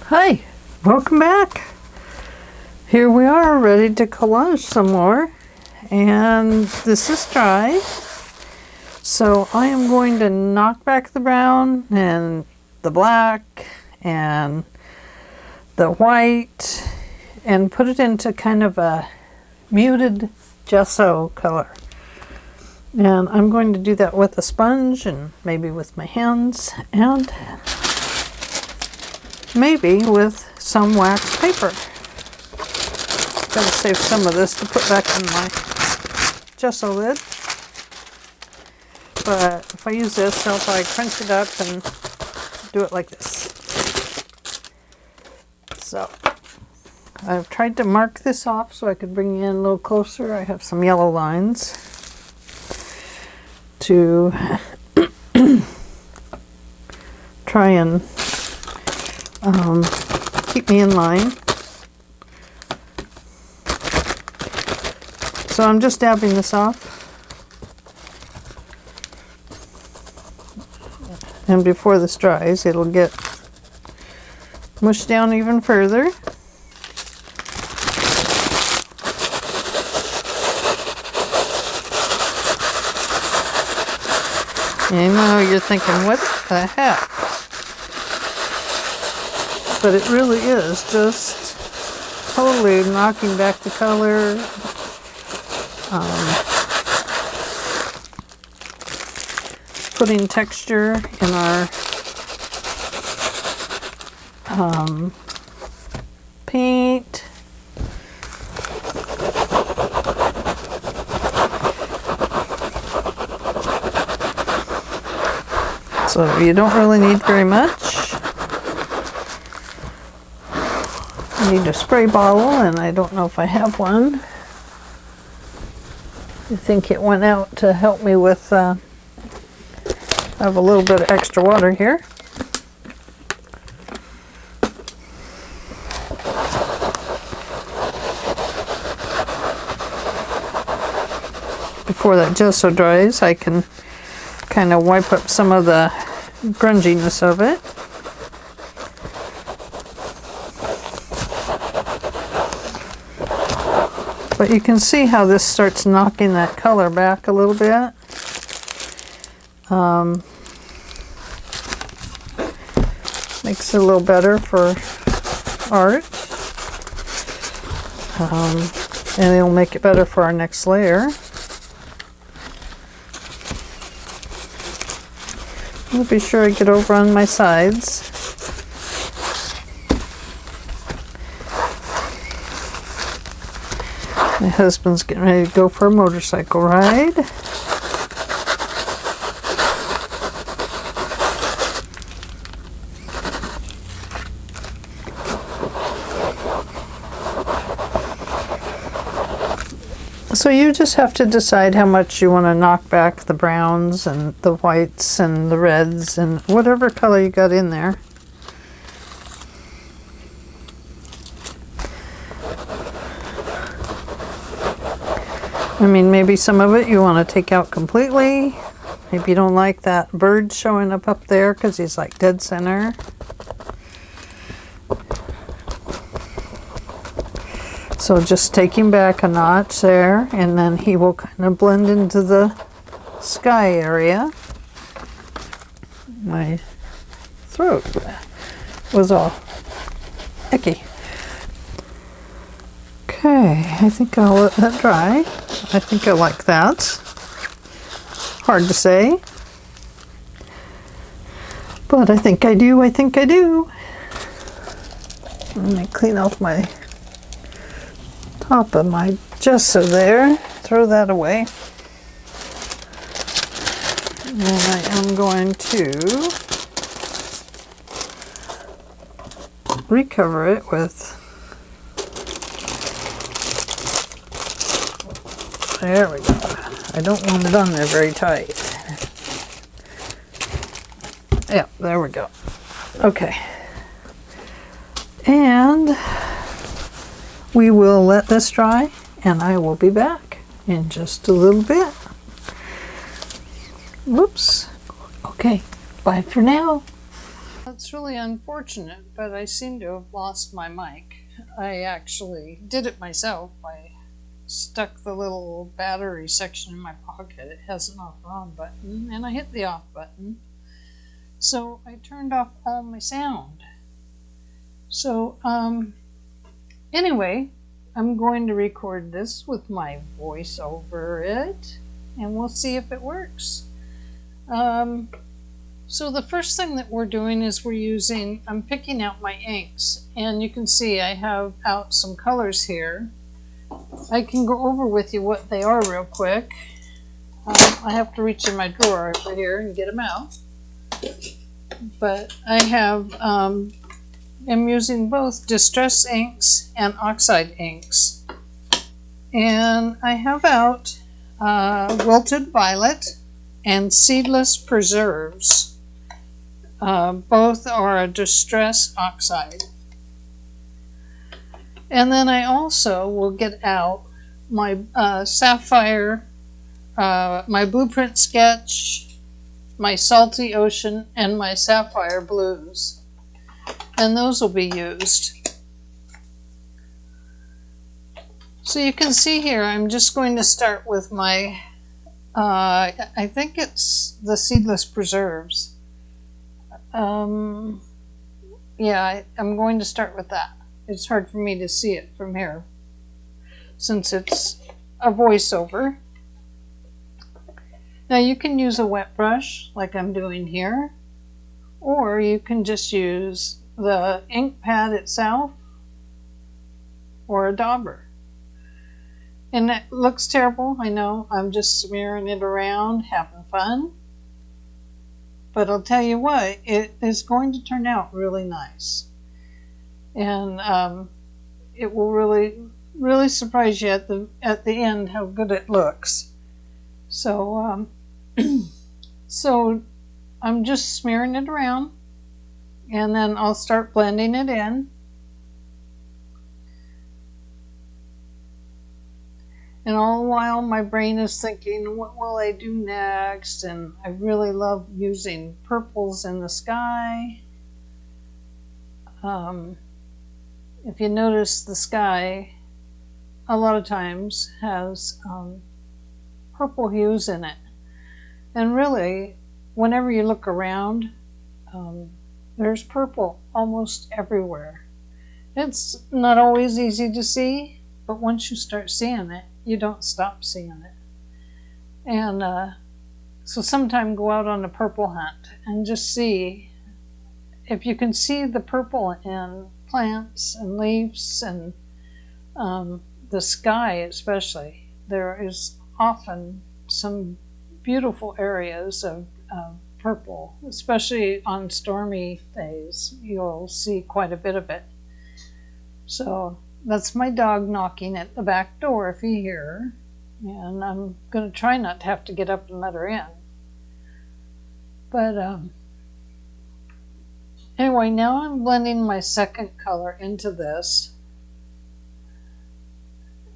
Hi, welcome back. Here we are, ready to collage some more, and this is dry. So I am going to knock back the brown and the black and the white and put it into kind of a muted gesso color. And I'm going to do that with a sponge and maybe with my hands and maybe with some wax paper. Gotta save some of this to put back in my gesso lid. But if I use this, I'll probably crunch it up and do it like this. So I've tried to mark this off so I could bring you in a little closer. I have some yellow lines to try and keep me in line. So I'm just dabbing this off. And before this dries, it'll get mushed down even further. I know you're thinking, what the heck? But it really is just totally knocking back the color. Putting texture in our paint. So you don't really need very much. I need a spray bottle, and I don't know if I have one. I think it went out to help me with, I have a little bit of extra water here. Before that gesso dries, I can kind of wipe up some of the grunginess of it. But you can see how this starts knocking that color back a little bit. Makes it a little better for art. And it'll make it better for our next layer. I'll be sure I get over on my sides. My husband's getting ready to go for a motorcycle ride. So you just have to decide how much you want to knock back the browns and the whites and the reds and whatever color you got in there. I mean, maybe some of it you want to take out completely. Maybe you don't like that bird showing up there because he's like dead center. So just take him back a notch there, and then he will kind of blend into the sky area. My throat was all icky. Okay, I think I'll let that dry. I think I like that. Hard to say. But I think I do, I think I do. Let me clean off my top of my gesso there. Throw that away. And I am going to recover it with, there we go. I don't want it on there very tight. Yeah, there we go. Okay. And we will let this dry, and I will be back in just a little bit. Whoops. Okay, bye for now. Let's really unfortunate, but I seem to have lost my mic. I actually did it myself. I stuck the little battery section in my pocket. It has an off on button, and I hit the off button. So I turned off all my sound. So anyway, I'm going to record this with my voice over it, and we'll see if it works. So the first thing that we're doing is I'm picking out my inks, and you can see I have out some colors here. I can go over with you what they are real quick. I have to reach in my drawer over here and get them out. But I have, I'm using both distress inks and oxide inks. And I have out Wilted Violet and Seedless Preserves. Both are a distress oxide. And then I also will get out my sapphire, my blueprint sketch, my salty ocean, and my sapphire blues. And those will be used. So you can see here, I'm just going to start with my, I think it's the Seedless Preserves. Yeah, I'm going to start with that. It's hard for me to see it from here since it's a voiceover. Now you can use a wet brush like I'm doing here, or you can just use the ink pad itself or a dauber. And that looks terrible, I know. I'm just smearing it around, having fun. But I'll tell you what, it is going to turn out really nice. And it will really surprise you at the end how good it looks. So so I'm just smearing it around, and then I'll start blending it in. And all the while my brain is thinking, what will I do next? And I really love using purples in the sky. If you notice, the sky a lot of times has purple hues in it. And really, whenever you look around, there's purple almost everywhere. It's not always easy to see, but once you start seeing it, you don't stop seeing it. And so sometime go out on a purple hunt and just see if you can see the purple in plants and leaves and the sky especially. There is often some beautiful areas of purple, especially on stormy days. You'll see quite a bit of it. So that's my dog knocking at the back door if you hear her. And I'm going to try not to have to get up and let her in. But anyway, now I'm blending my second color into this.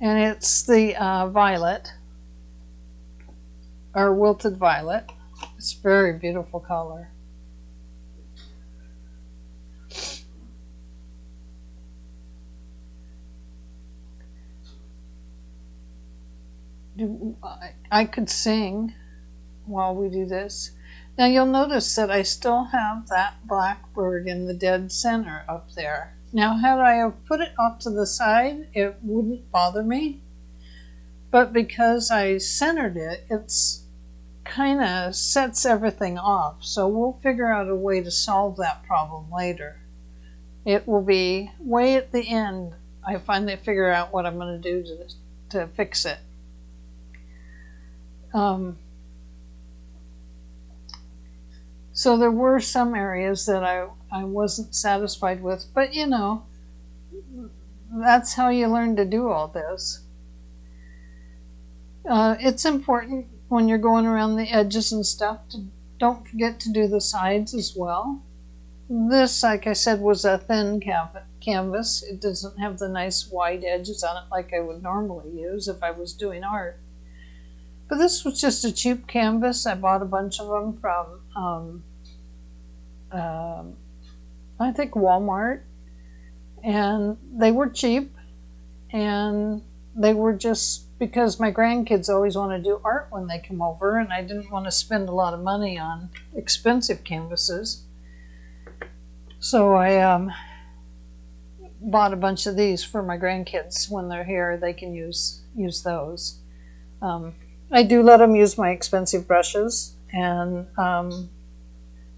And it's the violet, or wilted violet. It's a very beautiful color. I could sing while we do this. Now you'll notice that I still have that blackbird in the dead center up there. Now had I have put it off to the side, it wouldn't bother me. But because I centered it, it's kind of sets everything off. So we'll figure out a way to solve that problem later. It will be way at the end. I finally figure out what I'm going to do to fix it. So there were some areas that I wasn't satisfied with, but you know, that's how you learn to do all this. It's important when you're going around the edges and stuff to don't forget to do the sides as well. This, like I said, was a thin canvas. It doesn't have the nice wide edges on it like I would normally use if I was doing art. But this was just a cheap canvas. I bought a bunch of them from I think Walmart, and they were cheap, and they were just because my grandkids always want to do art when they come over, and I didn't want to spend a lot of money on expensive canvases. So I bought a bunch of these for my grandkids. When they're here, they can use those. I do let them use my expensive brushes, and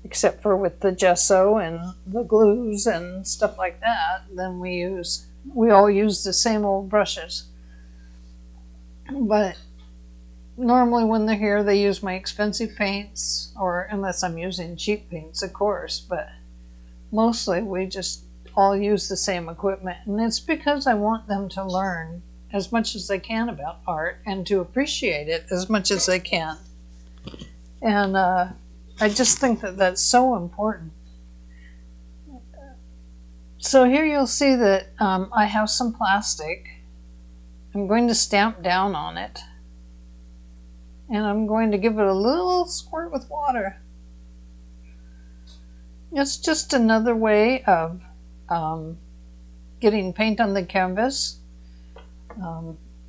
except for with the gesso and the glues and stuff like that, then we all use the same old brushes. But normally when they're here, they use my expensive paints, or unless I'm using cheap paints, of course, but mostly we just all use the same equipment. And it's because I want them to learn as much as they can about art and to appreciate it as much as they can. And I just think that that's so important. So here you'll see that I have some plastic. I'm going to stamp down on it, and I'm going to give it a little squirt with water. It's just another way of getting paint on the canvas.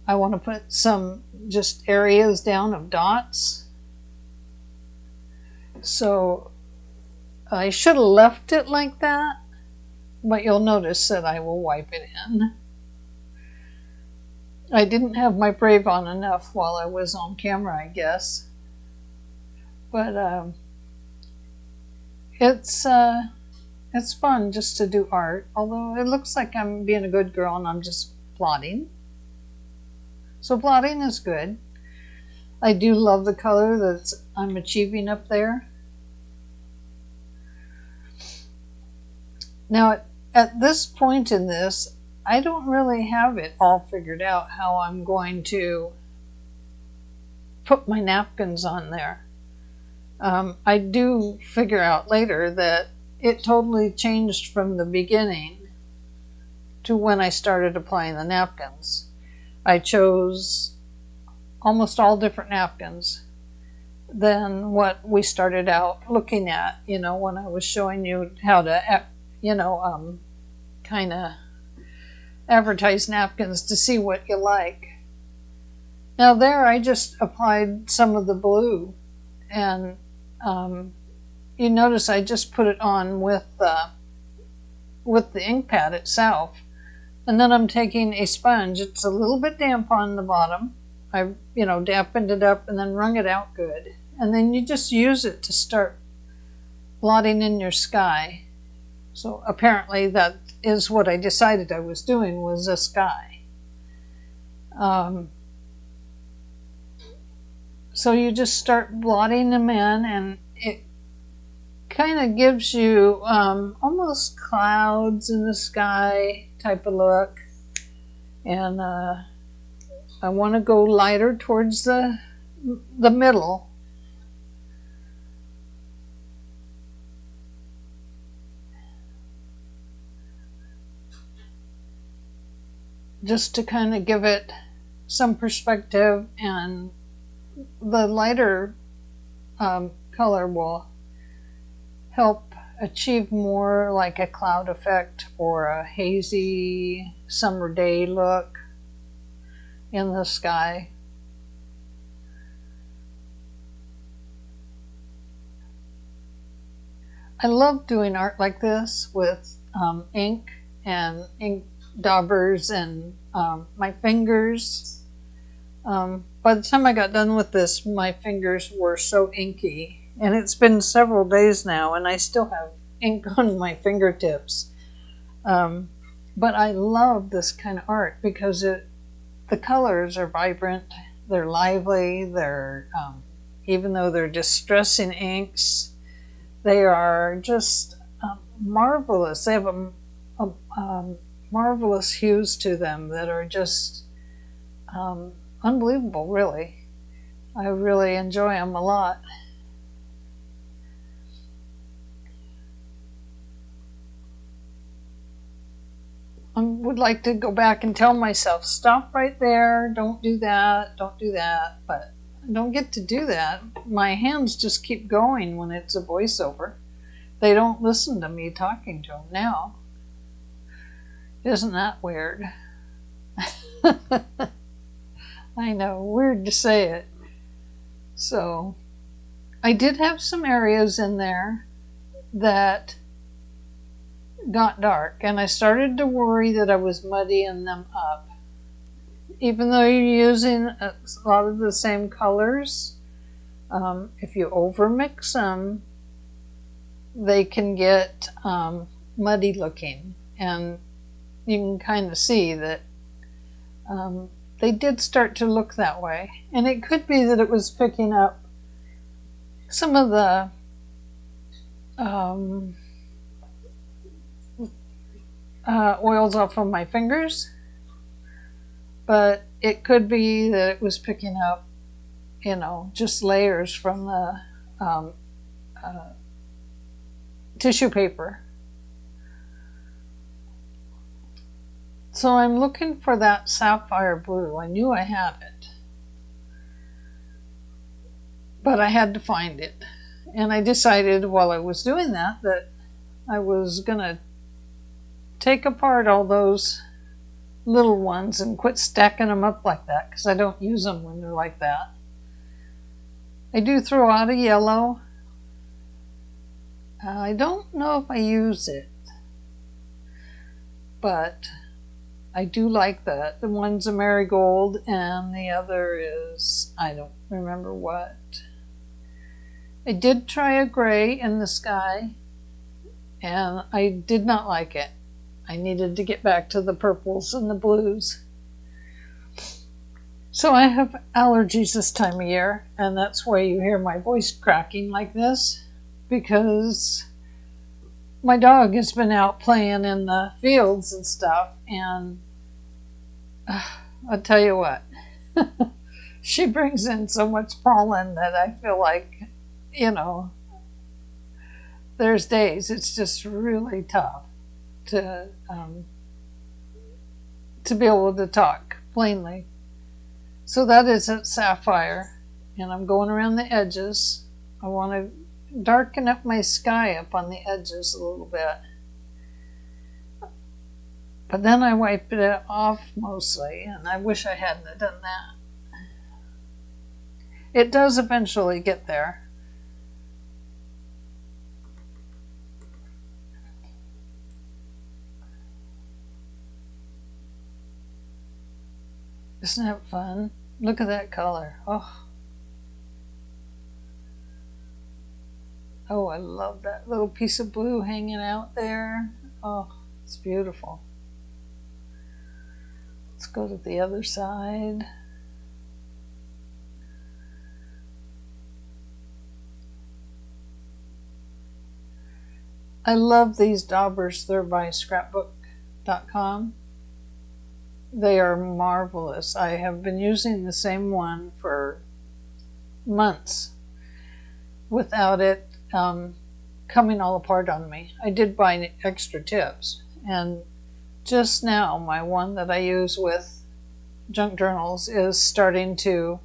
I want to put some just areas down of dots. So I should have left it like that, but you'll notice that I will wipe it in. I didn't have my Brave on enough while I was on camera, I guess. But it's fun just to do art, although it looks like I'm being a good girl and I'm just blotting. So blotting is good. I do love the color that I'm achieving up there. Now, at this point in this, I don't really have it all figured out how I'm going to put my napkins on there. I do figure out later that it totally changed from the beginning to when I started applying the napkins. I chose almost all different napkins than what we started out looking at, when I was showing you how to, kind of advertise napkins to see what you like. Now there I just applied some of the blue, and you notice I just put it on with the ink pad itself, and then I'm taking a sponge. It's a little bit damp on the bottom. I dampened it up and then wrung it out good, and then you just use it to start blotting in your sky. So apparently that is what I decided I was doing, was a sky. So you just start blotting them in, and it kind of gives you almost clouds in the sky type of look. And I want to go lighter towards the middle. Just to kind of give it some perspective, and the lighter color will help achieve more like a cloud effect or a hazy summer day look in the sky. I love doing art like this with ink and ink daubers and my fingers. By the time I got done with this, my fingers were so inky, and it's been several days now and I still have ink on my fingertips. But I love this kind of art because the colors are vibrant, they're lively, they're even though they're distressing inks, they are just marvelous. They have a marvelous hues to them that are just unbelievable, really. I really enjoy them a lot. I would like to go back and tell myself, stop right there, don't do that, but I don't get to do that. My hands just keep going when it's a voiceover. they don't listen to me talking to them now. Isn't that weird? I know, weird to say it. So I did have some areas in there that got dark, and I started to worry that I was muddying them up. Even though you're using a lot of the same colors, if you overmix them, they can get muddy looking, and you can kind of see that they did start to look that way. And it could be that it was picking up some of the oils off of my fingers, but it could be that it was picking up, you know, just layers from the tissue paper. So I'm looking for that sapphire blue. I knew I had it, but I had to find it. And I decided while I was doing that I was gonna take apart all those little ones and quit stacking them up like that, because I don't use them when they're like that. I do throw out a yellow. I don't know if I use it, but I do like that. The one's a marigold and the other is, I don't remember what. I did try a gray in the sky, and I did not like it. I needed to get back to the purples and the blues. So I have allergies this time of year, and that's why you hear my voice cracking like this, because my dog has been out playing in the fields and stuff, and I'll tell you what, she brings in so much pollen that I feel like, you know, there's days it's just really tough to be able to talk plainly. So that is a sapphire, and I'm going around the edges. I want to darken up my sky up on the edges a little bit, but then I wiped it off mostly, and I wish I hadn't have done that. It does eventually get there. Isn't that fun? Look at that color. Oh, I love that little piece of blue hanging out there. Oh, it's beautiful. Let's go to the other side. I love these daubers. They're by scrapbook.com. They are marvelous. I have been using the same one for months without it coming all apart on me. I did buy extra tips, and just now my one that I use with junk journals is starting to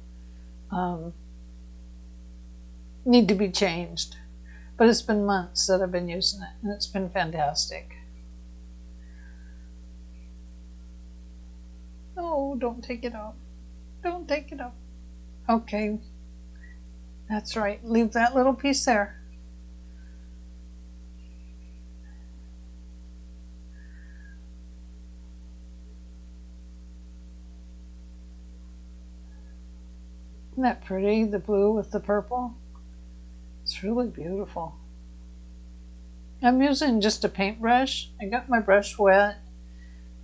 need to be changed. But it's been months that I've been using it, and it's been fantastic. Oh, don't take it off. Don't take it off. Okay. That's right. Leave that little piece there. Isn't that pretty? The blue with the purple. It's really beautiful. I'm using just a paintbrush. I got my brush wet,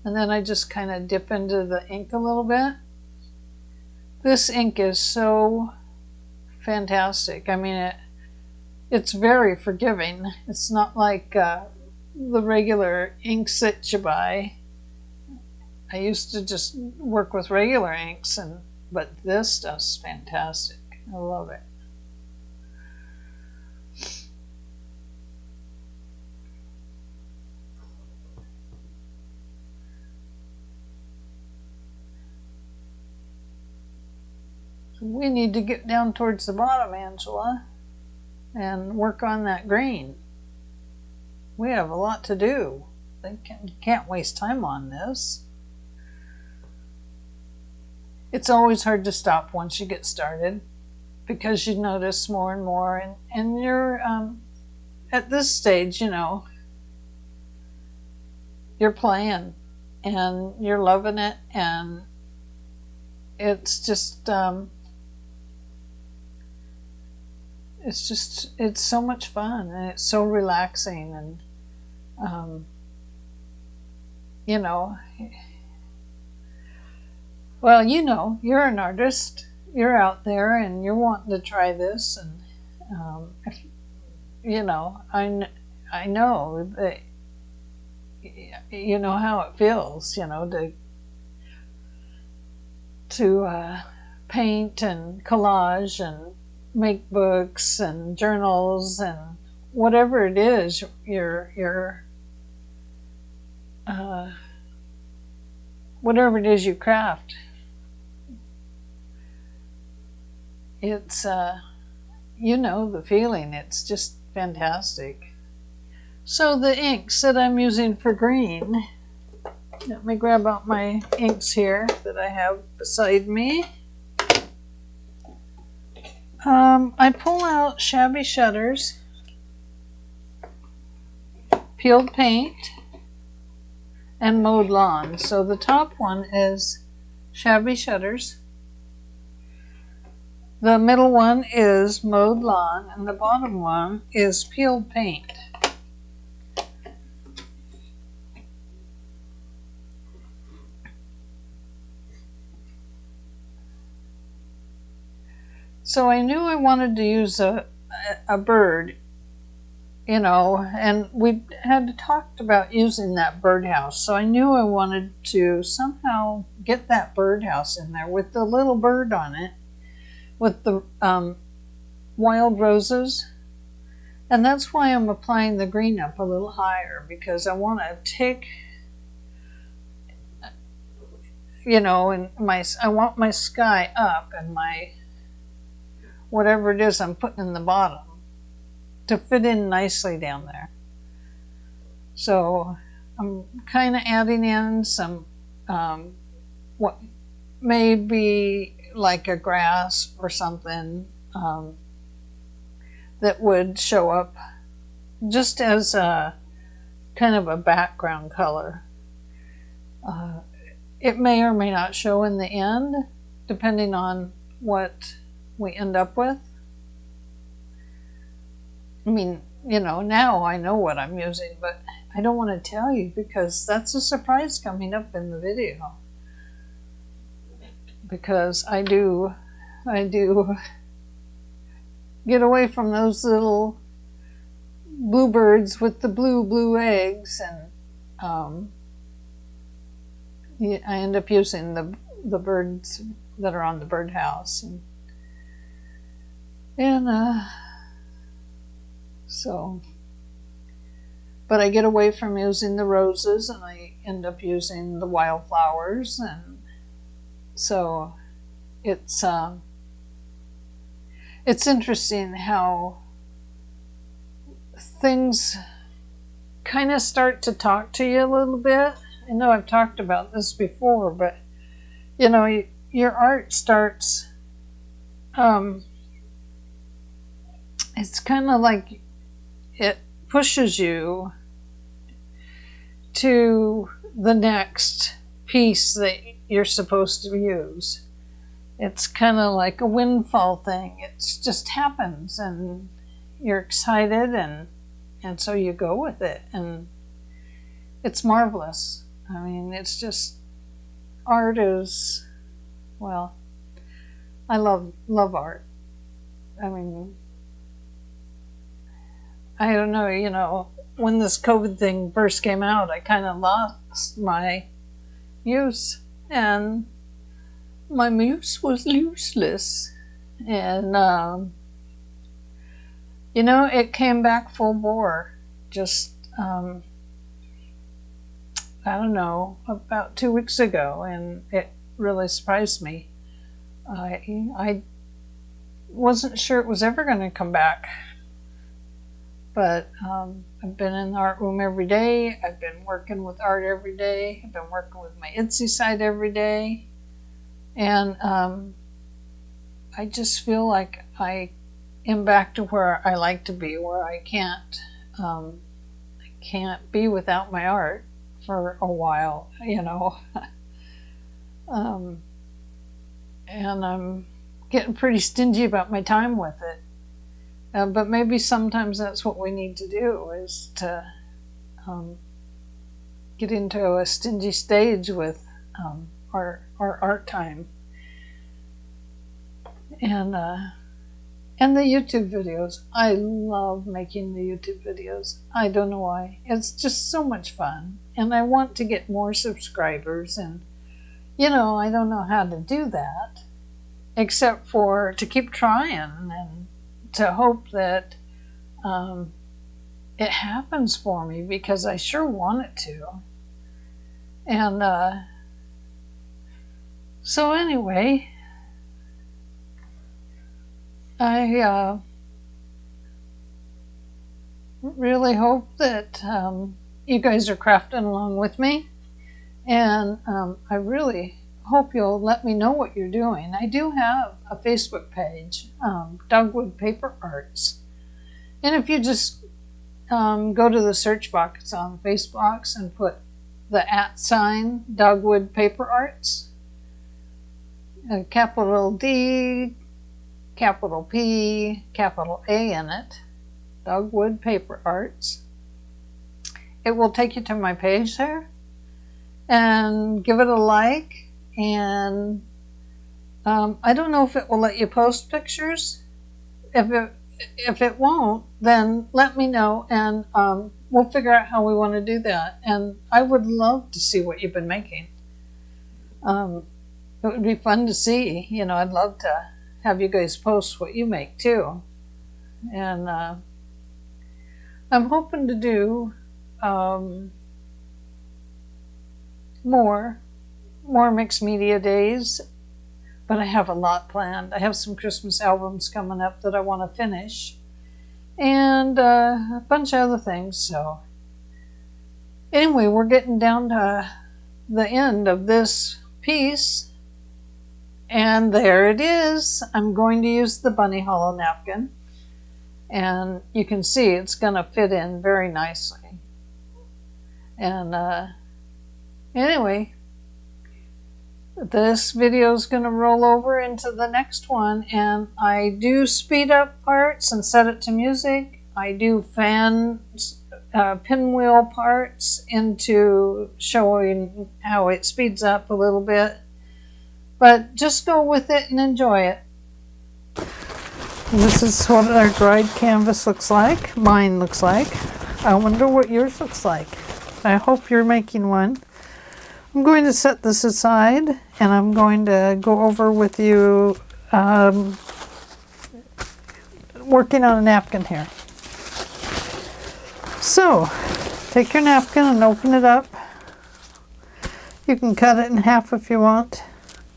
and then I just kind of dip into the ink a little bit. This ink is so fantastic. I mean, it's very forgiving. It's not like the regular inks that you buy. I used to just work with regular inks, but this stuff's fantastic. I love it. We need to get down towards the bottom, Angela, and work on that green. we have a lot to do. They can't waste time on this. It's always hard to stop once you get started, because you notice more and more, and you're at this stage, you know, you're playing and you're loving it, and it's just it's so much fun, and it's so relaxing, and you know, well, you know, you're an artist, you're out there and you're wanting to try this, and if, you know, I know that you know how it feels, you know, to paint and collage and make books and journals and whatever it is whatever it is you craft. It's you know the feeling. It's just fantastic. So the inks that I'm using for green, let me grab out my inks here that I have beside me. I pull out Shabby Shutters, Peeled Paint, and Mowed Lawn. So the top one is Shabby Shutters, the middle one is Mowed Lawn, and the bottom one is Peeled Paint. So I knew I wanted to use a bird, you know, and we had talked about using that birdhouse. So I knew I wanted to somehow get that birdhouse in there with the little bird on it, with the wild roses. And that's why I'm applying the green up a little higher, because I want to take, you know, and I want my sky up, and my whatever it is I'm putting in the bottom to fit in nicely down there. So I'm kind of adding in some what may be like a grass or something that would show up just as a kind of a background color. It may or may not show in the end, depending on what we end up with. I mean, you know, now I know what I'm using, but I don't want to tell you, because that's a surprise coming up in the video. Because I do get away from those little bluebirds with the blue eggs, and I end up using the birds that are on the birdhouse, and so, but I get away from using the roses, and I end up using the wildflowers, and so it's interesting how things kind of start to talk to you a little bit. I know I've talked about this before, but you know, your art starts, it's kind of like it pushes you to the next piece that you're supposed to use. It's kind of like a windfall thing. It just happens, and you're excited, and so you go with it, and it's marvelous. I mean, it's just, art is, well, I love art. I mean, I don't know, you know, when this COVID thing first came out, I kind of lost my muse, and my muse was useless, and you know, it came back full bore just I don't know, about 2 weeks ago, and it really surprised me. I wasn't sure it was ever going to come back, but I've been in the art room every day. I've been working with art every day. I've been working with my Etsy site every day. And I just feel like I am back to where I like to be, where I can't be without my art for a while, you know. And I'm getting pretty stingy about my time with it. But maybe sometimes that's what we need to do, is to get into a stingy stage with our art time. And the YouTube videos. I love making the YouTube videos. I don't know why. It's just so much fun. And I want to get more subscribers. And, you know, I don't know how to do that, except for to keep trying and to hope that it happens for me, because I sure want it to. And so anyway, I really hope that you guys are crafting along with me, and I really hope you'll let me know what you're doing. I do have a Facebook page, Dogwood Paper Arts, and if you just go to the search box on Facebook and put the @ Dogwood Paper Arts, capital D, capital P, capital A in it, Dogwood Paper Arts. It will take you to my page there, and give it a like. And I don't know if it will let you post pictures. If it won't, then let me know, and we'll figure out how we want to do that. And I would love to see what you've been making. It would be fun to see. You know, I'd love to have you guys post what you make too. And I'm hoping to do more mixed media days, but I have a lot planned. I have some Christmas albums coming up that I want to finish, and a bunch of other things. So anyway, we're getting down to the end of this piece, and there it is. I'm going to use the bunny hollow napkin, and you can see it's going to fit in very nicely. And anyway, this video is going to roll over into the next one, and I do speed up parts and set it to music. I do pinwheel parts into showing how it speeds up a little bit. But just go with it and enjoy it. This is what our dried canvas looks like. Mine looks like. I wonder what yours looks like. I hope you're making one. I'm going to set this aside, and I'm going to go over with you working on a napkin here. So, take your napkin and open it up. You can cut it in half if you want.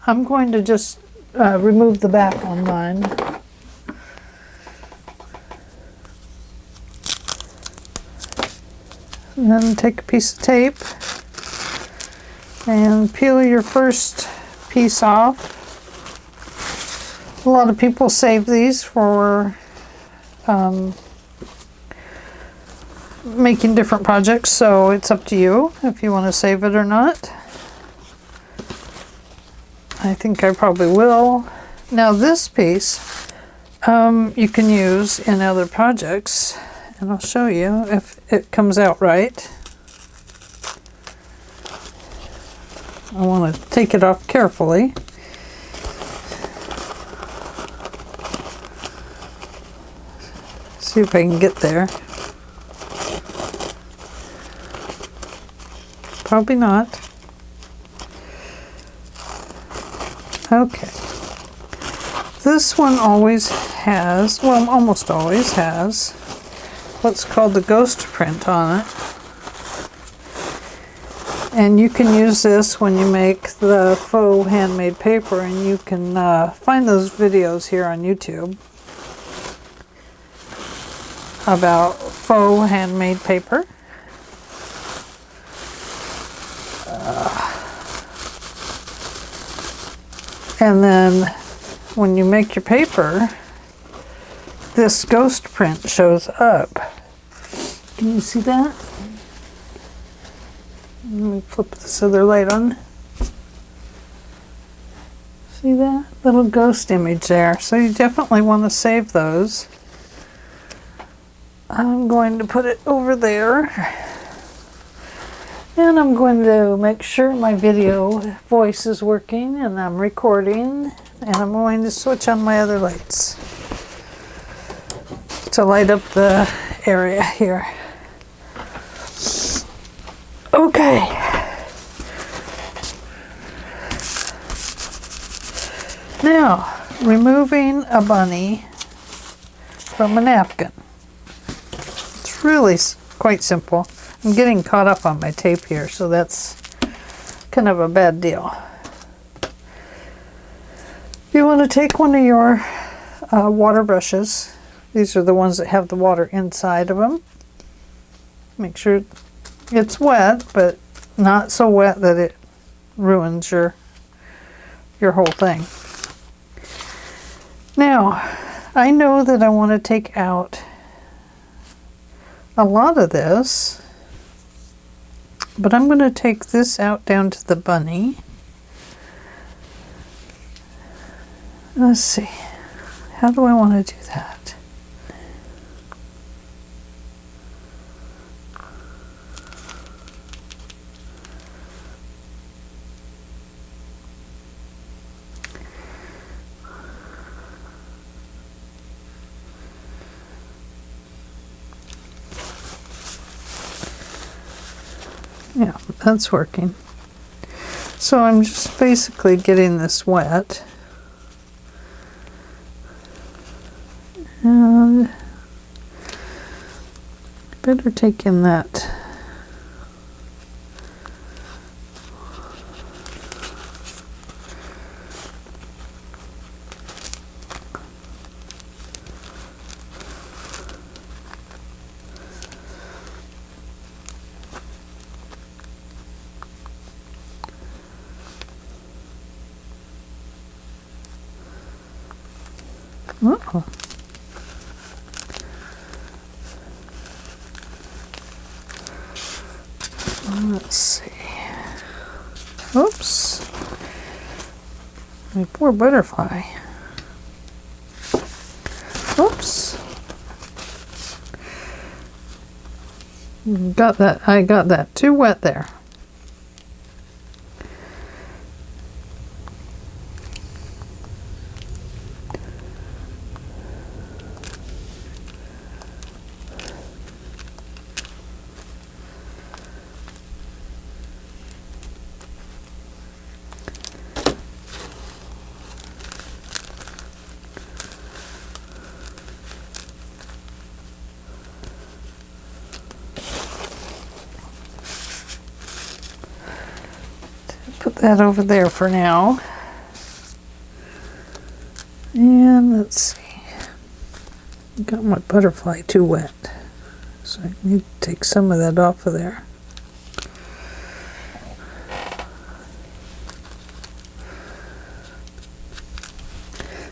I'm going to just remove the back on mine. And then take a piece of tape and peel your first piece off. A lot of people save these for making different projects, so it's up to you if you want to save it or not. I think I probably will. Now this piece you can use in other projects, and I'll show you if it comes out right. I want to take it off carefully. See if I can get there. Probably not. Okay. This one always has, well, almost always has, what's called the ghost print on it. And you can use this when you make the faux handmade paper, and you can find those videos here on YouTube about faux handmade paper. And then when you make your paper, this ghost print shows up. Can you see that? Let me flip this other light on. See that little ghost image there? So you definitely want to save those. I'm going to put it over there. And I'm going to make sure my video voice is working and I'm recording. And I'm going to switch on my other lights to light up the area here. Okay. Now, removing a bunny from a napkin. It's really quite simple. I'm getting caught up on my tape here, so that's kind of a bad deal. You want to take one of your water brushes. These are the ones that have the water inside of them. Make sure it's wet, but not so wet that it ruins your whole thing. Now, I know that I want to take out a lot of this, but I'm going to take this out down to the bunny. Let's see. How do I want to do that? Yeah, that's working. So I'm just basically getting this wet. And better take in that. Uh-oh. Let's see. Oops. My poor butterfly. Oops. Got that. I got that too wet there. Put that over there for now. And let's see. Got my butterfly too wet. So I need to take some of that off of there.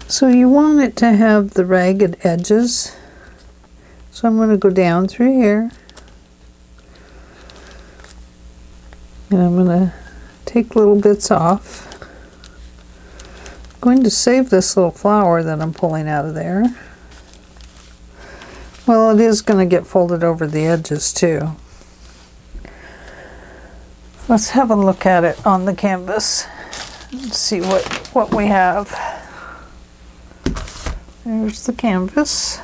So you want it to have the ragged edges. So I'm going to go down through here. And I'm going to take little bits off. I'm going to save this little flower that I'm pulling out of there. Well, it is going to get folded over the edges too. Let's have a look at it on the canvas and see what we have. There's the canvas.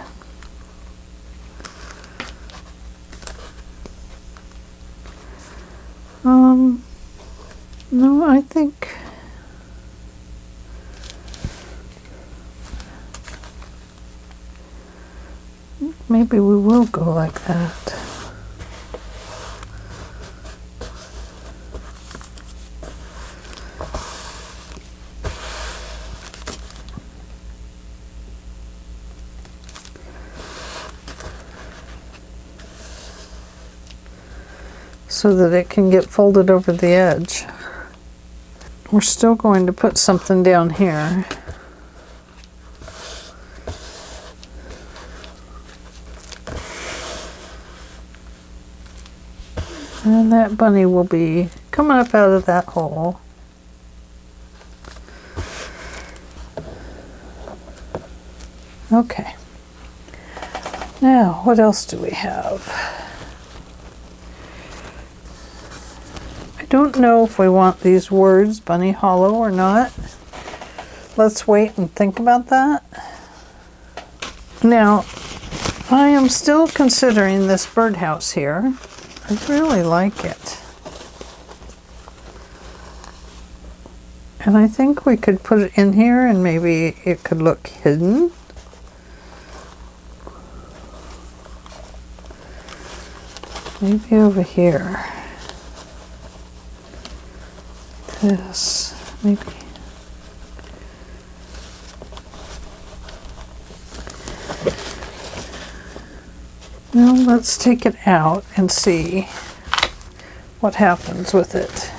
No, I think maybe we will go like that. so that it can get folded over the edge. We're still going to put something down here. And that bunny will be coming up out of that hole. Okay. Now, what else do we have? I don't know if we want these words bunny hollow or not. Let's wait and think about that. Now, I am still considering this birdhouse here. I really like it. And I think we could put it in here and maybe it could look hidden. Maybe over here. This, maybe. Now let's take it out and see what happens with it.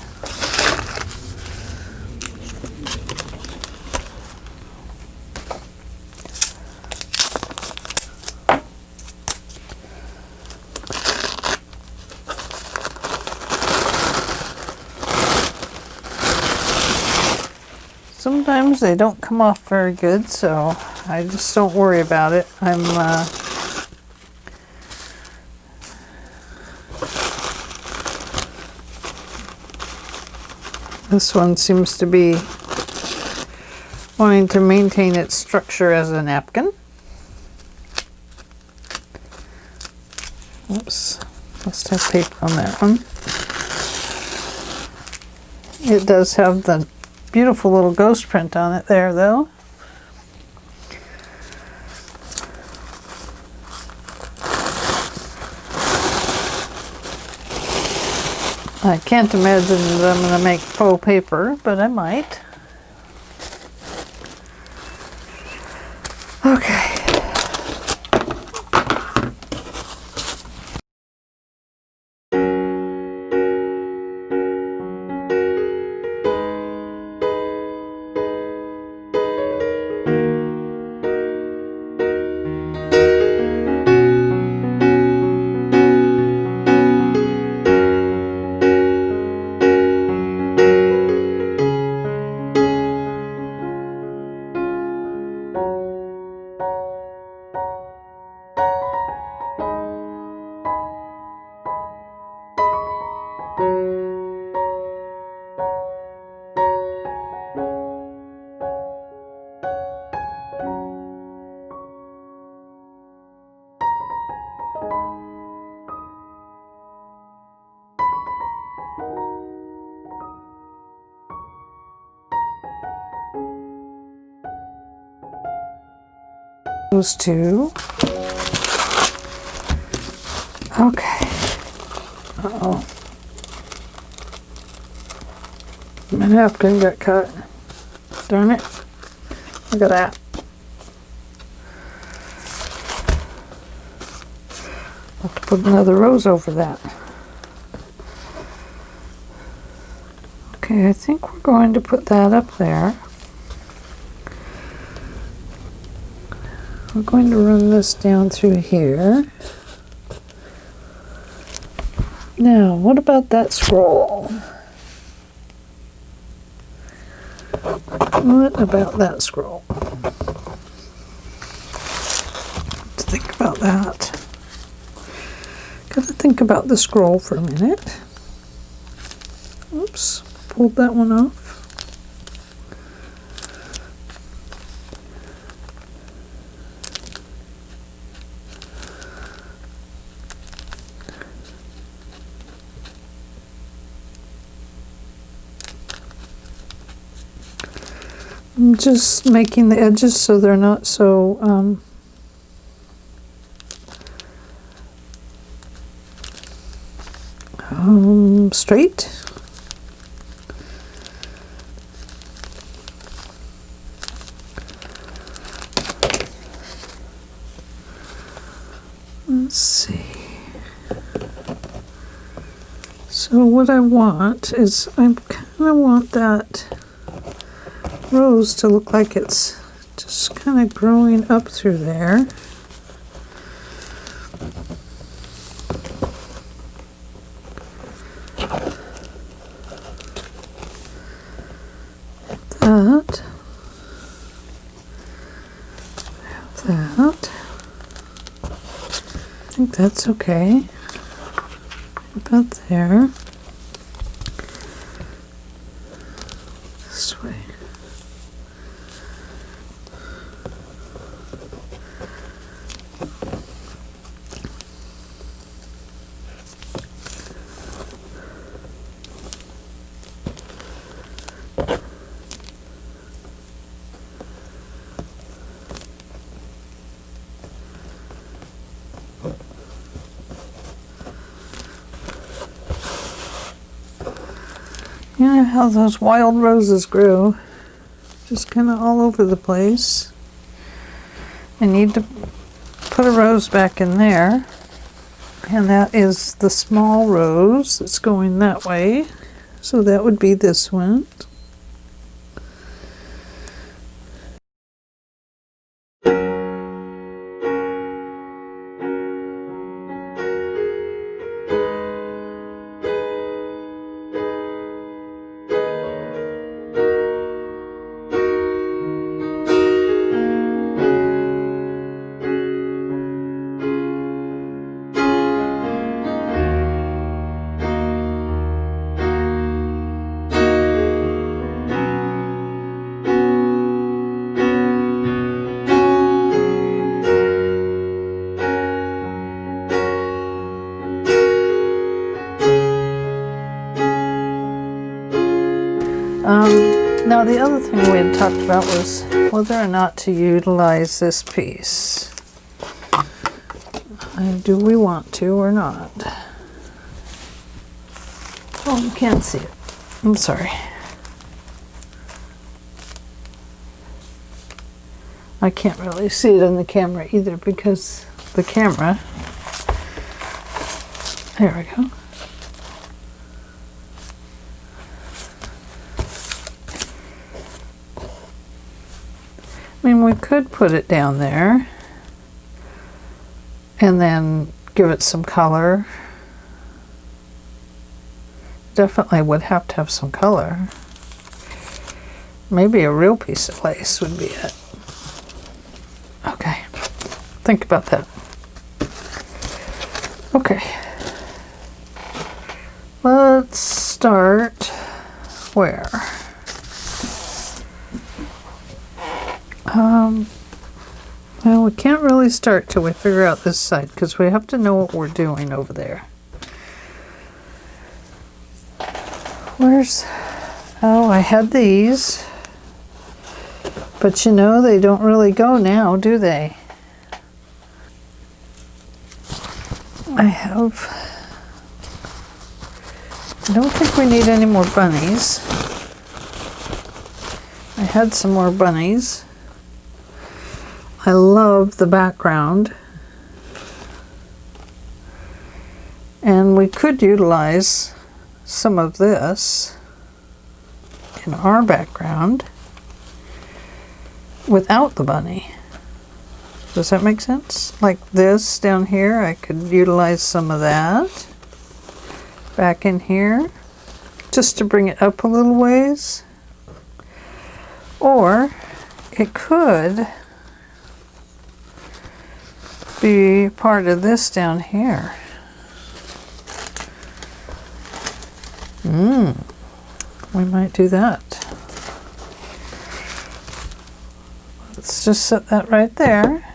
Sometimes they don't come off very good, so I just don't worry about it. This one seems to be wanting to maintain its structure as a napkin. Oops, must have paper on that one. It does have the beautiful little ghost print on it there, though. I can't imagine that I'm going to make faux paper, but I might. Okay. Those two. Okay. Uh-oh. My napkin got cut. Darn it. Look at that. I'll have to put another rose over that. Okay, I think we're going to put that up there. We're going to run this down through here. Now, what about that scroll? What about that scroll? Let's think about that. Gotta think about the scroll for a minute. Oops, pulled that one off. I'm just making the edges so they're not so straight. Let's see. So what I want is, I kind of want that rose to look like it's just kind of growing up through there. That. That. I think that's okay. About there. This way. You know how those wild roses grew? Just kind of all over the place. I need to put a rose back in there. And that is the small rose that's going that way. So that would be this one. Now the other thing we had talked about was whether or not to utilize this piece. And do we want to or not? Oh, you can't see it. I'm sorry. I can't really see it on the camera either because the camera. There we go. I mean, we could put it down there and then give it some color. Definitely would have to have some color. Maybe a real piece of lace would be it. Okay, think about that. Okay, let's start where? Well, we can't really start till we figure out this side because we have to know what we're doing over there. Where's... Oh, I had these. But you know, they don't really go now, do they? I don't think we need any more bunnies. I had some more bunnies. I love the background. And we could utilize some of this in our background without the bunny. Does that make sense? Like this down here, I could utilize some of that back in here just to bring it up a little ways. Or it could be part of this down here. We might do that. Let's just set that right there.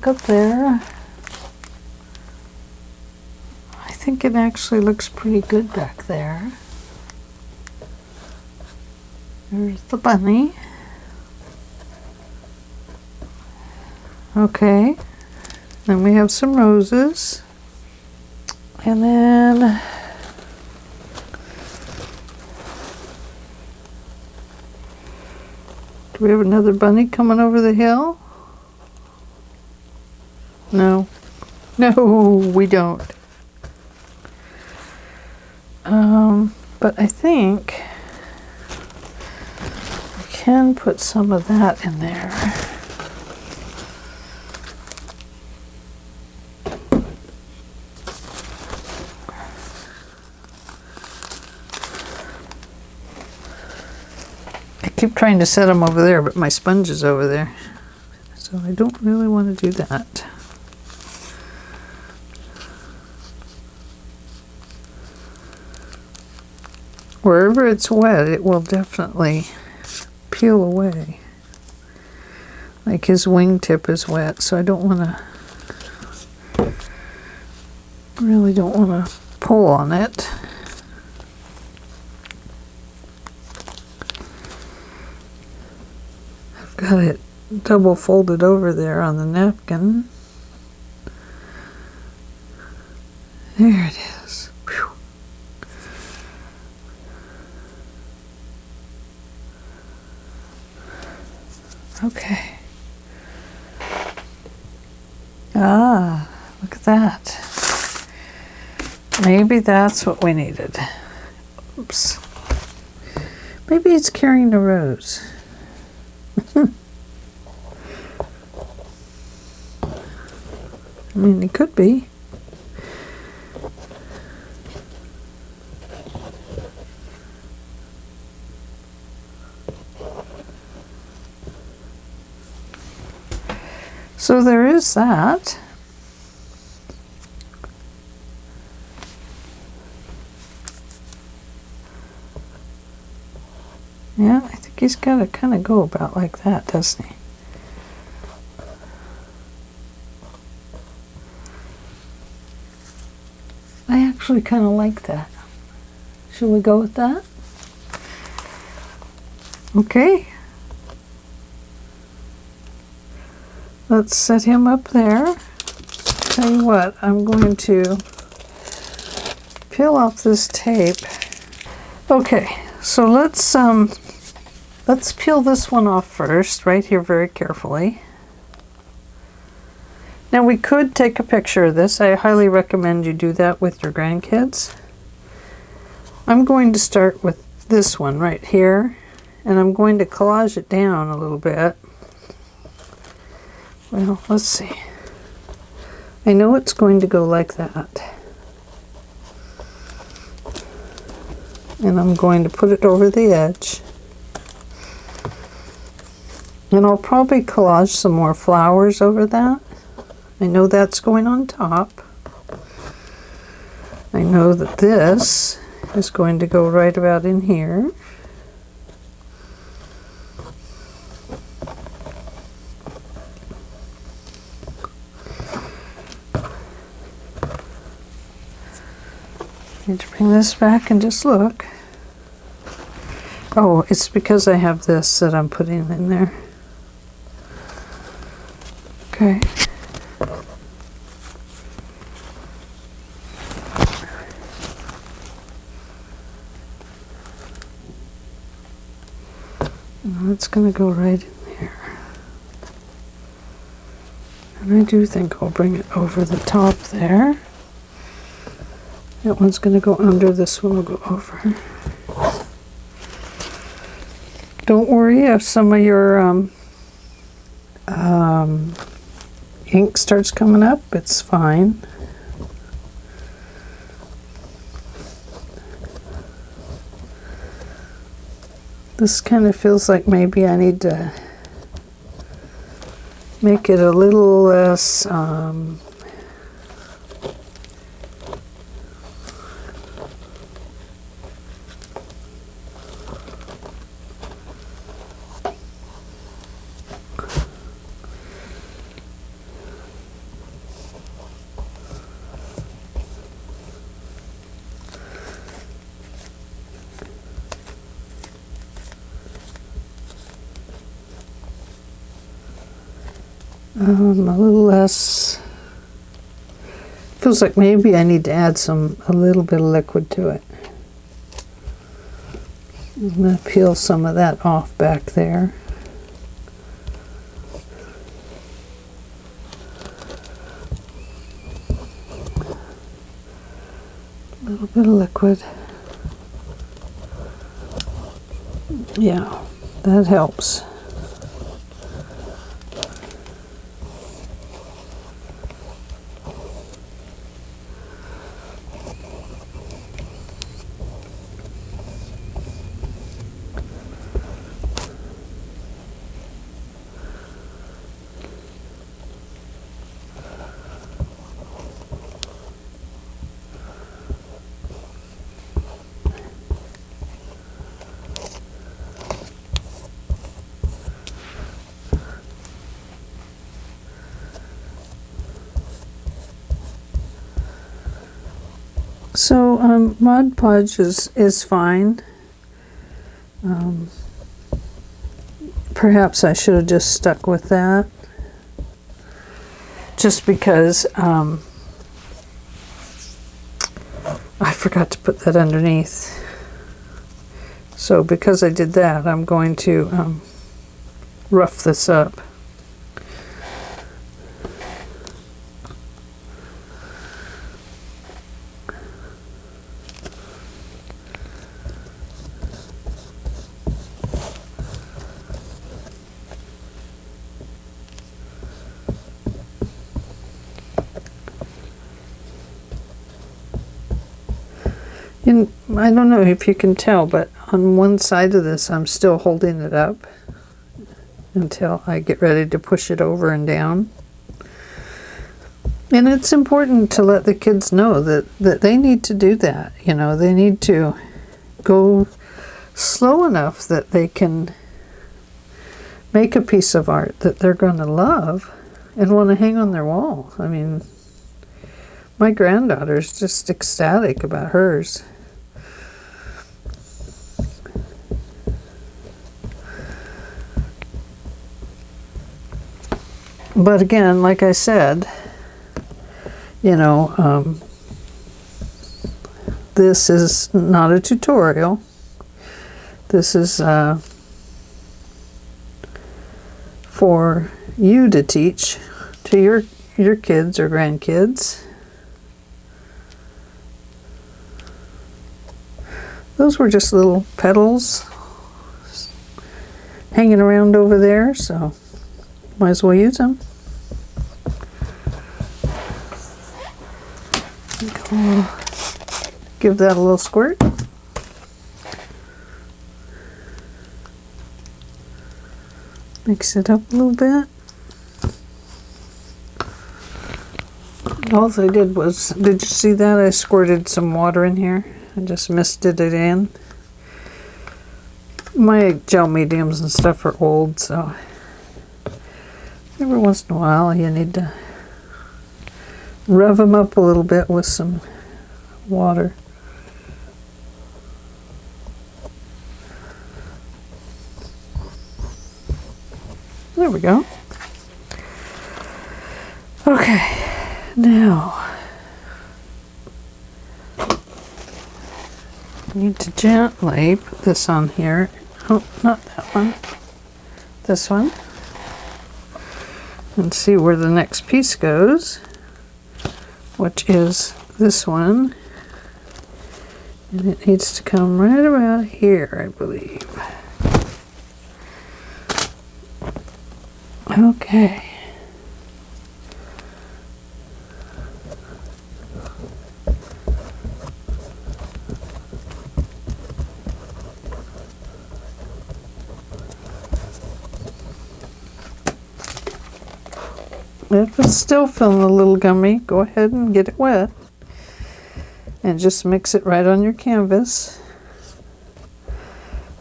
back up there. I think it actually looks pretty good back there. There's the bunny. Okay, then we have some roses. And then do we have another bunny coming over the hill? No. No, we don't. But I think we can put some of that in there. I keep trying to set them over there, but my sponge is over there. So I don't really want to do that. Wherever it's wet, it will definitely peel away. Like his wingtip is wet, so I don't want to, really don't want to pull on it. I've got it double folded over there on the napkin. There it is. Whew. Okay. Ah, look at that. Maybe that's what we needed. Oops. Maybe it's carrying the rose. I mean, it could be. So there is that. Yeah, I think he's got to kind of go about like that, doesn't he? I actually kind of like that. Should we go with that? Okay. Let's set him up there. Tell you what, I'm going to peel off this tape. Okay, so let's peel this one off first, right here very carefully. Now we could take a picture of this. I highly recommend you do that with your grandkids. I'm going to start with this one right here, and I'm going to collage it down a little bit. Well, let's see. I know it's going to go like that. And I'm going to put it over the edge. And I'll probably collage some more flowers over that. I know that's going on top. I know that this is going to go right about in here. Need to bring this back and just look. Oh, it's because I have this that I'm putting in there. Okay. And it's going to go right in there. And I do think I'll bring it over the top there. That one's going to go under, this one will go over. Don't worry if some of your ink starts coming up, it's fine. This kind of feels like maybe I need to make it a little less A little less. Feels like maybe I need to add a little bit of liquid to it. I'm going to peel some of that off back there. A little bit of liquid. Yeah, that helps. So Mod Podge is fine. Perhaps I should have just stuck with that, just because I forgot to put that underneath. So because I did that, I'm going to rough this up. And I don't know if you can tell, but on one side of this, I'm still holding it up until I get ready to push it over and down. And it's important to let the kids know that they need to do that. You know, they need to go slow enough that they can make a piece of art that they're going to love and want to hang on their wall. I mean, my granddaughter's just ecstatic about hers. But again, like I said, you know, this is not a tutorial. This is for you to teach to your kids or grandkids. Those were just little petals hanging around over there, so might as well use them. We'll give that a little squirt. Mix it up a little bit. All I did was, did you see that? I squirted some water in here. I just misted it in. My gel mediums and stuff are old, so every once in a while you need to rev them up a little bit with some water. There we go. Okay, now I need to gently put this on here. Oh, not that one. This one. And see where the next piece goes, which is this one. And it needs to come right about here, I believe. Okay. If it's still feeling a little gummy, go ahead and get it wet. And just mix it right on your canvas.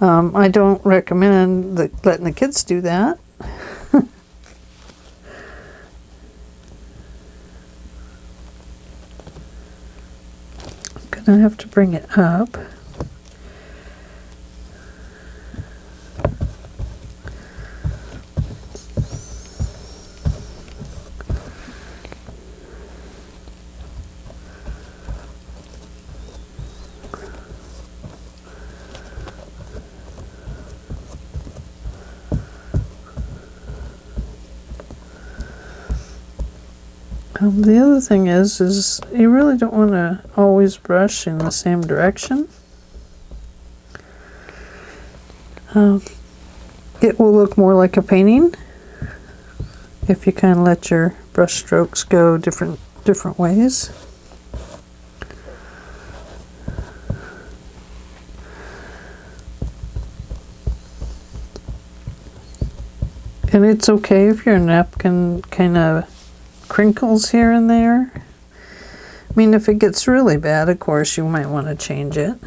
I don't recommend letting the kids do that. I'm gonna have to bring it up. The other thing is you really don't want to always brush in the same direction. It will look more like a painting if you kind of let your brush strokes go different ways. And it's okay if your napkin kind of crinkles here and there. I mean, if it gets really bad, of course, you might want to change it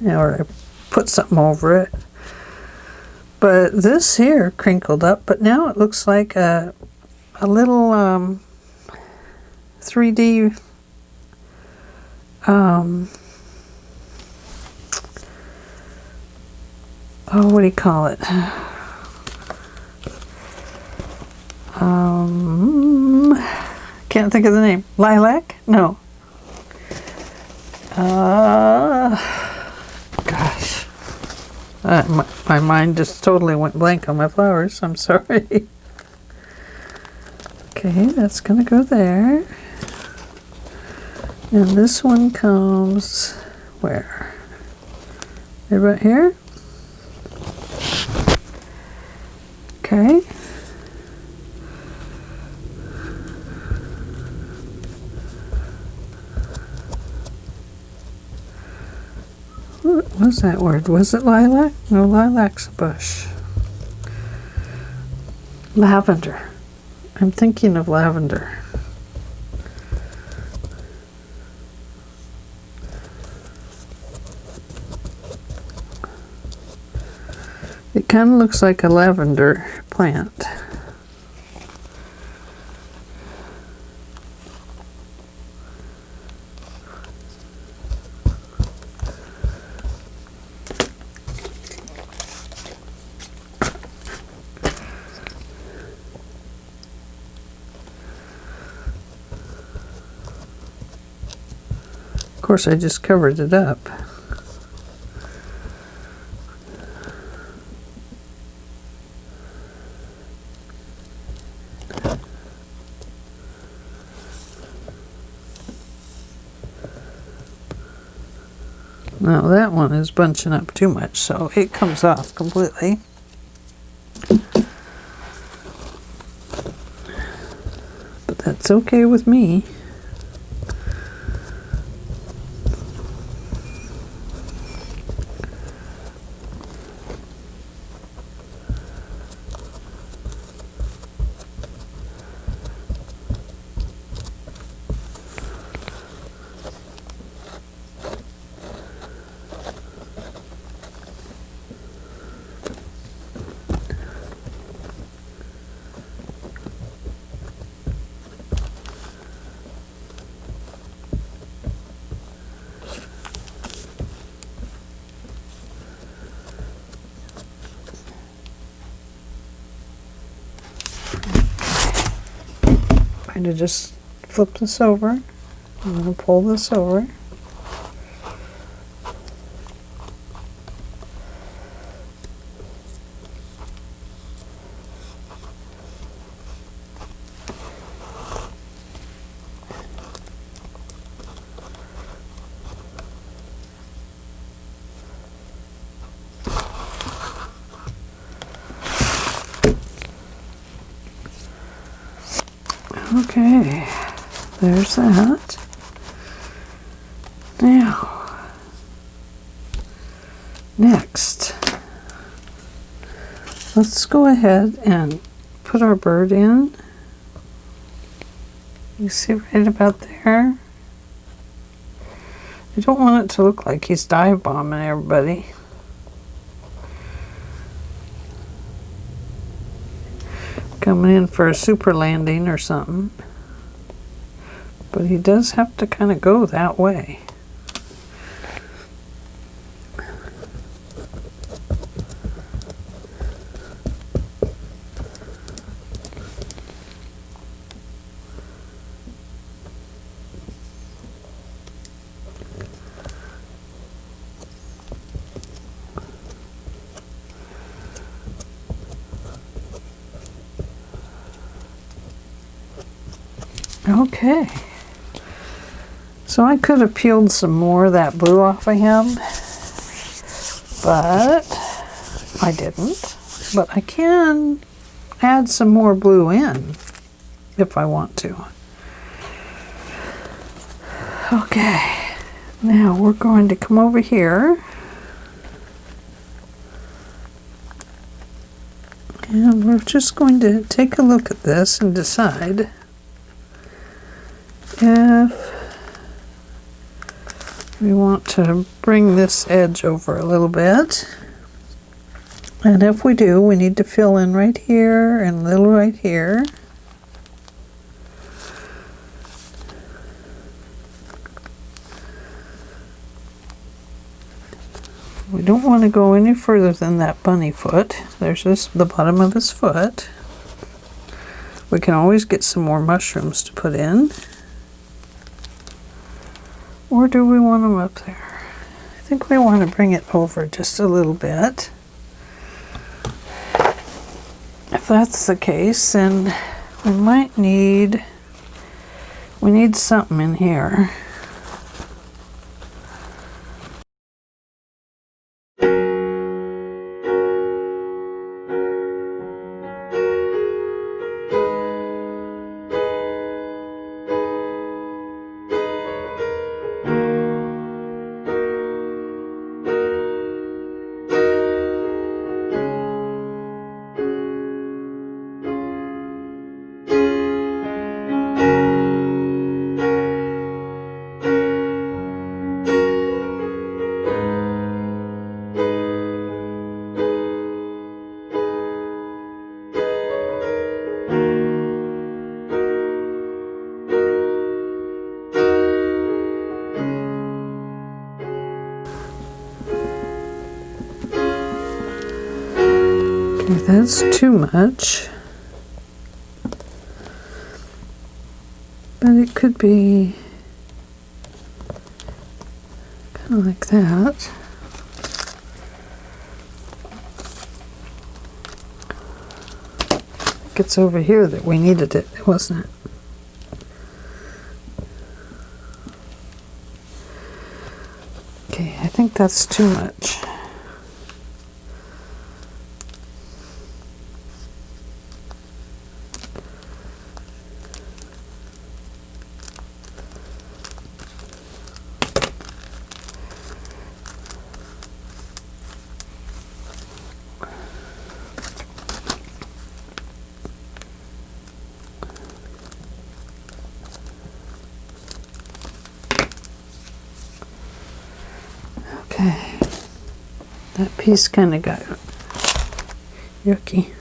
or put something over it. But this here crinkled up, but now it looks like a little 3D oh, what do you call it? Can't think of the name. Lilac? No. Gosh. My mind just totally went blank on my flowers. I'm sorry. Okay, that's going to go there. And this one comes where? Right here? Okay. What was that word? Was it lilac? No, lilac's a bush. Lavender. I'm thinking of lavender. It kind of looks like a lavender plant. Of course, I just covered it up. Now that one is bunching up too much, so it comes off completely. But that's okay with me. I'm going to just flip this over. I'm going to pull this over. Okay, there's that. Now, next, let's go ahead and put our bird in. You see right about there? I don't want it to look like he's dive bombing everybody. Coming in for a super landing or something. But he does have to kind of go that way. Okay. So I could have peeled some more of that blue off of him, but I didn't. But I can add some more blue in if I want to. Okay, now we're going to come over here and we're just going to take a look at this and decide if we want to bring this edge over a little bit. And if we do, we need to fill in right here and a little right here. We don't want to go any further than that bunny foot. There's just the bottom of his foot. We can always get some more mushrooms to put in. Or do we want them up there? I think we want to bring it over just a little bit. If that's the case, then we might need something in here. That's too much, but it could be kind of like that. It's over here that we needed it, wasn't it? Okay, I think that's too much. Okay, that piece kind of got yucky.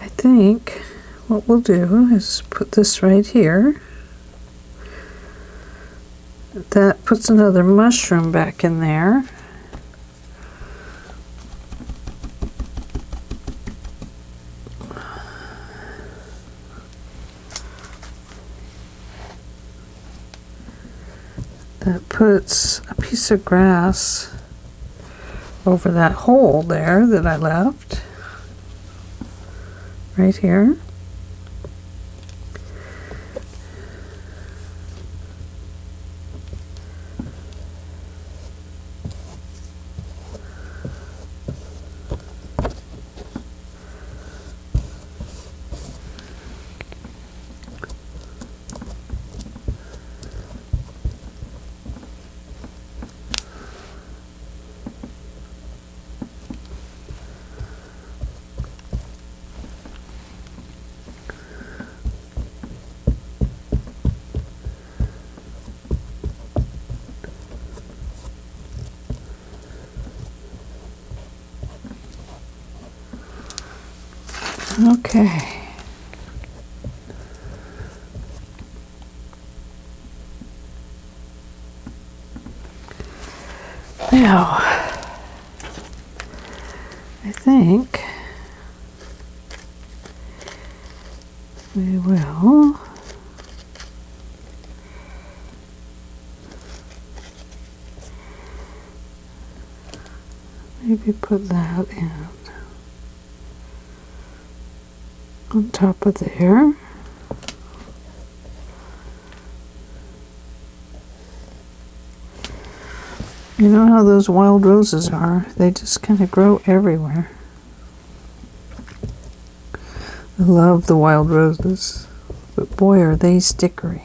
I think what we'll do is put this right here. That puts another mushroom back in there. That puts a piece of grass over that hole there that I left, right here. Okay. Now, I think we will maybe put that in on top of there. You know how those wild roses are? They just kind of grow everywhere. I love the wild roses, but boy, are they stickery.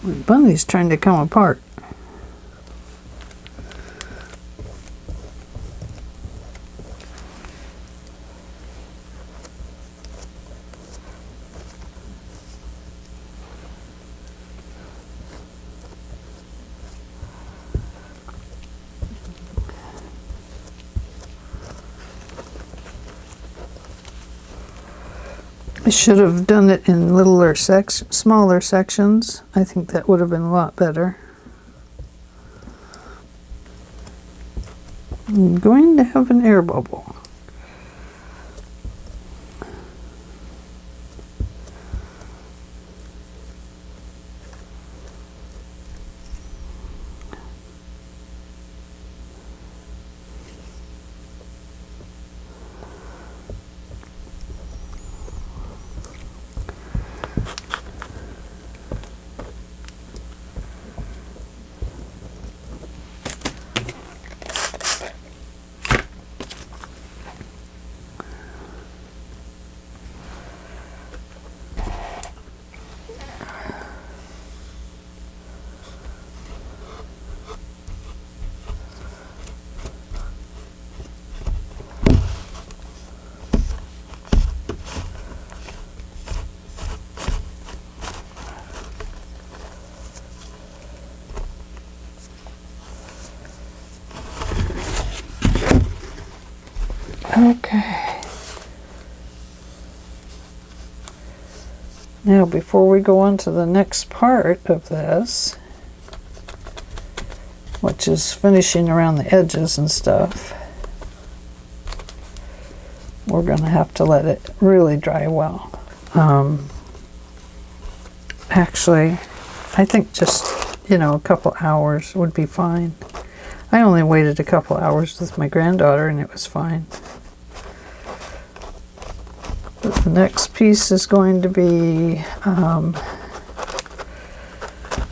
My bunny's trying to come apart. I should have done it in smaller sections. I think that would have been a lot better. I'm going to have an air bubble. Okay. Now, before we go on to the next part of this, which is finishing around the edges and stuff, we're going to have to let it really dry well. Actually, I think just, a couple hours would be fine. I only waited a couple hours with my granddaughter and it was fine. The next piece is going to be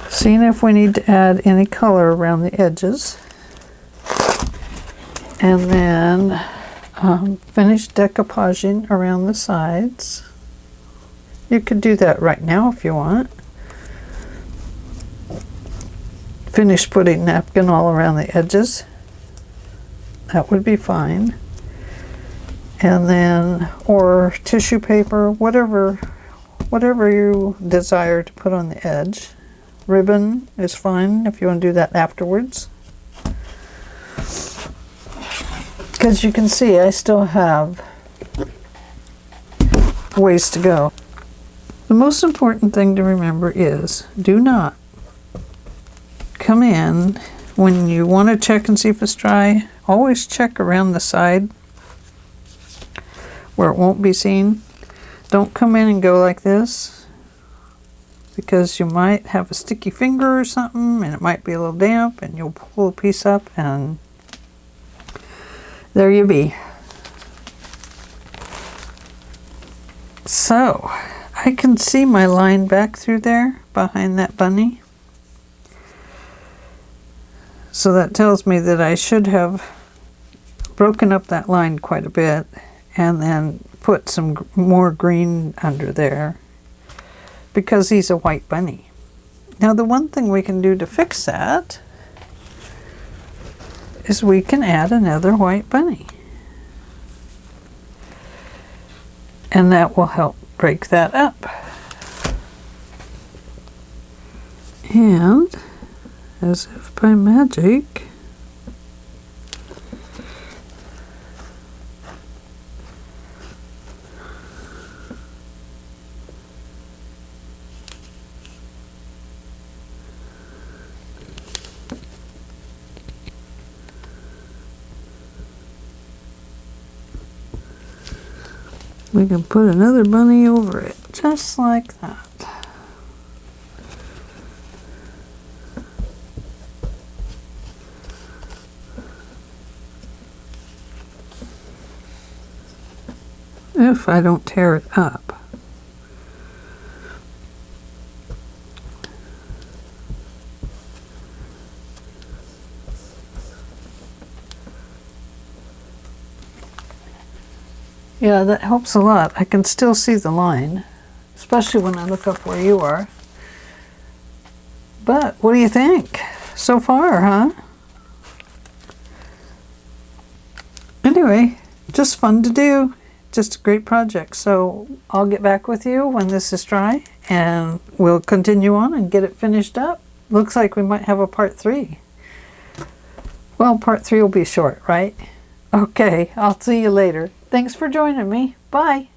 seeing if we need to add any color around the edges, and then finish decoupaging around the sides. You could do that right now if you want. Finish putting napkin all around the edges. That would be fine. And then, or tissue paper, whatever you desire to put on the edge. Ribbon is fine if you want to do that afterwards. Because you can see I still have ways to go. The most important thing to remember is do not come in when you want to check and see if it's dry. Always check around the side where it won't be seen. Don't come in and go like this, because you might have a sticky finger or something and it might be a little damp and you'll pull a piece up and there you be. So I can see my line back through there behind that bunny. So that tells me that I should have broken up that line quite a bit and then put some more green under there, because he's a white bunny. Now the one thing we can do to fix that is we can add another white bunny. And that will help break that up. And as if by magic, We can put another bunny over it, just like that. If I don't tear it up. Yeah, that helps a lot. I can still see the line, especially when I look up where you are. But what do you think so far, huh? Anyway, just fun to do. Just a great project. So I'll get back with you when this is dry and we'll continue on and get it finished up. Looks like we might have a part 3. Well, part 3 will be short, right? Okay, I'll see you later. Thanks for joining me. Bye.